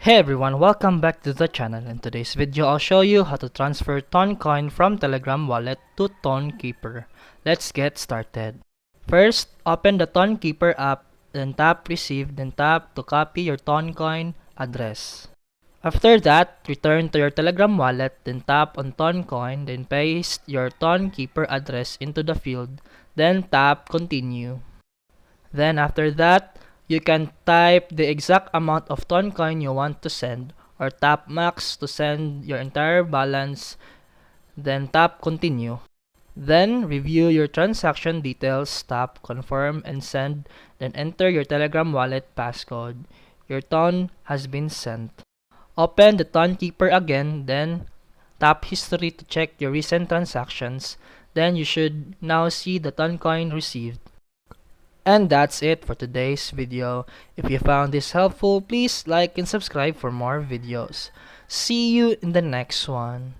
Hey everyone, welcome back to the channel. In today's video, I'll show you how to transfer Toncoin from Telegram wallet to Tonkeeper. Let's get started. First, open the Tonkeeper app, then tap Receive, then tap to copy your Toncoin address. After that, return to your Telegram wallet, then tap on Toncoin, then paste your Tonkeeper address into the field, then tap Continue. Then after that, you can type the exact amount of Toncoin you want to send or tap Max to send your entire balance, then tap Continue. Then review your transaction details, tap Confirm and Send, then enter your Telegram wallet passcode. Your Ton has been sent. Open the Tonkeeper again, then tap History to check your recent transactions. Then you should now see the Toncoin received. And that's it for today's video. If you found this helpful, please like and subscribe for more videos. See you in the next one.